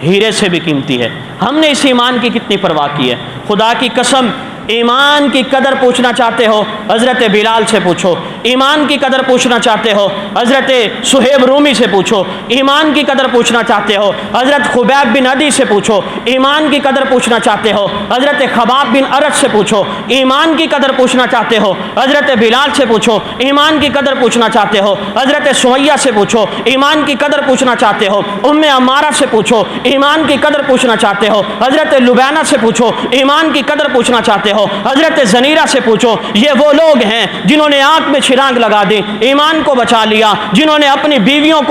हीरे से भी कीमती है। हमने इस ईमान की कितनी परवाह की है। खुदा की कसम, ईमान की कदर पूछना चाहते हो हज़रत बिलाल से पूछो, ईमान की कदर पूछना चाहते हो हज़रत सुहेब रूमी से पूछो, ईमान की कदर पूछना चाहते हो हज़रत खुबैब बिन अदी से पूछो, ईमान की कदर पूछना चाहते हो हज़रत खबाब बिन अरत से पूछो, ईमान की कदर पूछना चाहते हो हज़रत बिलाल से पूछो, ईमान की कदर पूछना चाहते हो हज़रत सुमैया से पूछो, ईमान की कदर पूछना चाहते हो उम्मे अम्मारा से पूछो, ईमान की कदर पूछना चाहते हो हज़रत लुबैना से पूछो, ईमान की कदर पूछना चाहते हो हज़रत ज़नीरा से पूछो। ये वो लोग हैं जिन्होंने आंख में चिराग लगा दी, ईमान को बचा लिया, जिन्होंने अपनी बीवियों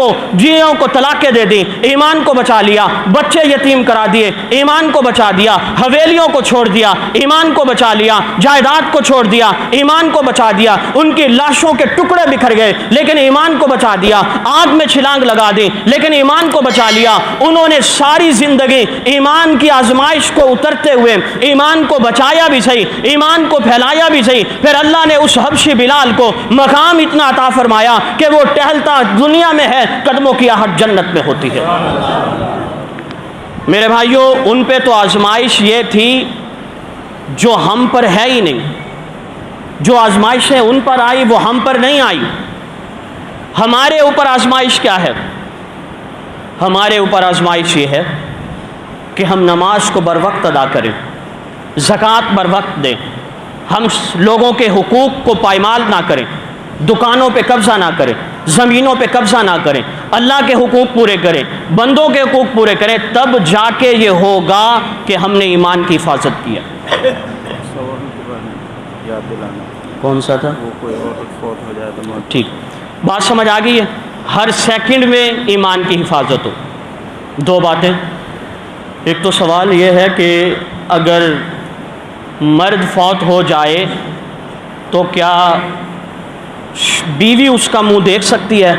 को तलाक़ें दे दी, ईमान को बचा लिया, बच्चे यतीम करा दिए, ईमान को बचा दिया, हवेलियों को छोड़ दिया, ईमान को बचा लिया, जायदाद को छोड़ दिया, ईमान को बचा दिया, उनकी लाशों के टुकड़े बिखर गए लेकिन ईमान को बचा दिया, आग में छिलांग लगा दी लेकिन ईमान को बचा लिया। उन्होंने सारी जिंदगी ईमान की आजमाइश को उतरते हुए ईमान को बचाया भी सही, ईमान को फैलाया भी सही, फिर अल्लाह ने उस हबशी बिलाल को मकाम इतना अता फरमाया कि वो टहलता दुनिया में है, कदमों की आहट जन्नत में होती है। मेरे भाइयों, उन पे तो आजमाइश ये थी जो हम पर है ही नहीं। जो आजमाइशें उन पर आई वो हम पर नहीं आई। हमारे ऊपर आजमाइश क्या है? हमारे ऊपर आजमाइश ये है कि हम नमाज को बर वक्त अदा करें, ज़कात बर वक्त दें, हम लोगों के हुकूक को पायमाल ना करें, दुकानों पे कब्ज़ा ना करें, ज़मीनों पे कब्ज़ा ना करें, अल्लाह के हुकूक पूरे करें, बंदों के हुकूक पूरे करें, तब जाके ये होगा कि हमने ईमान की हिफाजत की है। कौन सा था? वो कोई और फौत हो जाए तो ठीक, बात समझ आ गई है। हर सेकंड में ईमान की हिफाजत हो। दो बातें, एक तो सवाल ये है कि अगर मर्द फौत हो जाए तो क्या बीवी उसका मुंह देख सकती है?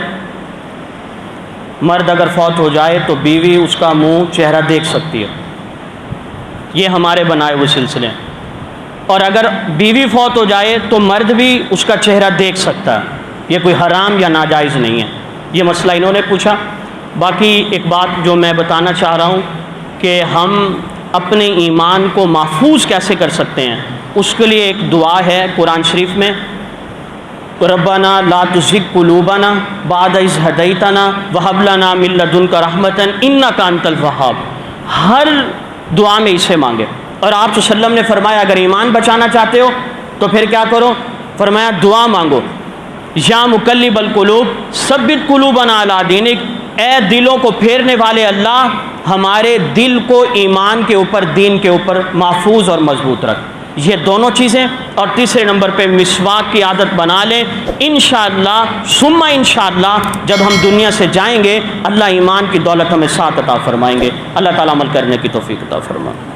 मर्द अगर फौत हो जाए तो बीवी उसका मुंह चेहरा देख सकती है। ये हमारे बनाए हुए सिलसिले हैं। और अगर बीवी फौत हो जाए तो मर्द भी उसका चेहरा देख सकता है। ये कोई हराम या नाजायज़ नहीं है। ये मसला इन्होंने पूछा। बाकी एक बात जो मैं बताना चाह रहा हूँ कि हम अपने ईमान को महफूज कैसे कर सकते हैं, उसके लिए एक दुआ है कुरान शरीफ में, रब्बना ला तुज़िग़ क़ुलूबना बअद इज़ हदैतना वहब लना मिन लदुनका रहमतन इन्नका अंतल वहाब। हर दुआ में इसे मांगे। और आप सल्लल्लाहु अलैहि वसल्लम ने फरमाया अगर ईमान बचाना चाहते हो तो फिर क्या करो? फरमाया दुआ मांगो, या मुक़ल्लिबल क़ुलूब सब्बित क़ुलूबना अला दीनिक, ए दिलों को फेरने वाले अल्लाह हमारे दिल को ईमान के ऊपर, दीन के ऊपर महफूज और मजबूत रख। ये दोनों चीज़ें। और तीसरे नंबर पे मिसवाक की आदत बना लें। इंशाअल्लाह सुम्मा इंशाअल्लाह जब हम दुनिया से जाएंगे अल्लाह ईमान की दौलत हमें साथ अता फरमाएंगे। अल्लाह ताला अमल करने की तौफीक अता फरमाए।